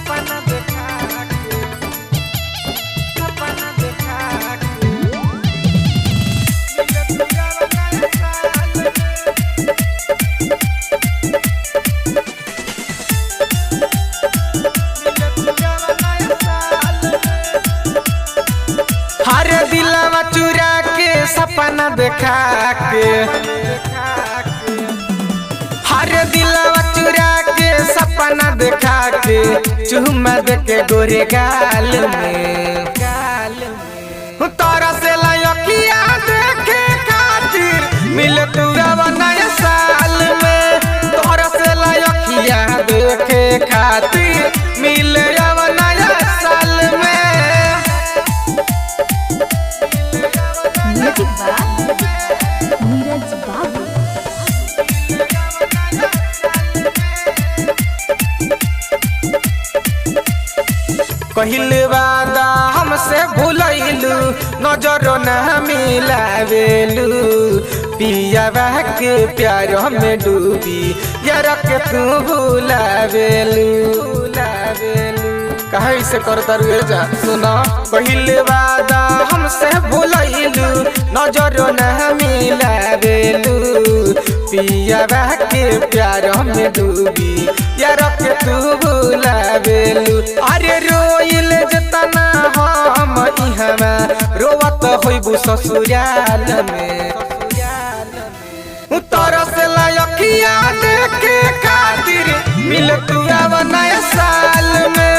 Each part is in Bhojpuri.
सपना देखा के, सपना देखा के मिले तुझा नया साल में। मिले तुझा नया साल में। हर दिलवा चुरा के सपना देखा के, हर दिलवा चुरा के सपना देखा के चुम्मा दे के गोरे गाल में, गाल में तोरा से लायकिया देखे खातिर मिले तुझा नया साल में। तोरा से लायकिया देखे खातिर मिले नया साल में। म्यूजिक बाय नीरज बाबू। कहिले वादा हमसे भूलैलू, नजरो न मिलावेलू। पिया के प्यार में डूबी यार के तू भूलावेलू, भूलावेलू कहे से करता रुए जा सुना। कहिले वादा हमसे भूलैलू, नजरो न मिलावेलू। पिया के प्यार में डूबी यार के तू भूलावेलू। अरे रोइल जतना हम इहवा रोवत होइबू ससुराल में। तोरा से लायकिया देखे खातिर मिले तुझा नया साल में।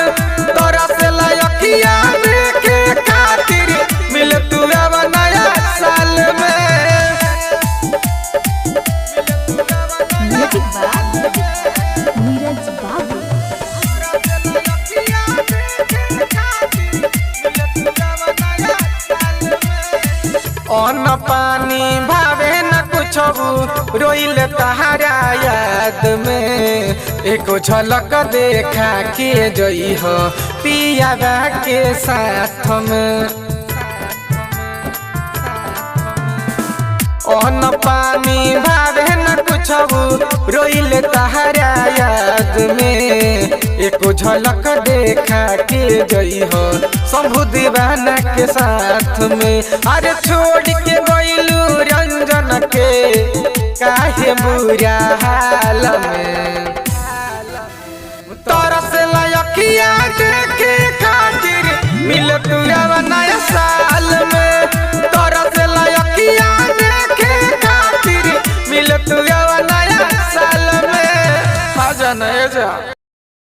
तोरा से लायकिया देखे खातिर मिले तुझा नया साल में। म्यूजिक बाय नीरज बाबू। अन्न पानी भावे न कुछ रोइल तहारा याद में। एको झलक देखा के जई हो पिया के साथ में। अन्न पानी भावे न कुछ रोइल तहारा याद में। एको झलक देखा के जई हो शंभु दीवाना के साथ में। अरे छोड़ के गइलू रंजन के काहे बुरा हाल में। तोरा से लायकिया देखे खातिर मिले तुझा नया साल में। तोरा से लायकिया देखे खातिर मिले तुझा नया साल में। आ जा नया जा।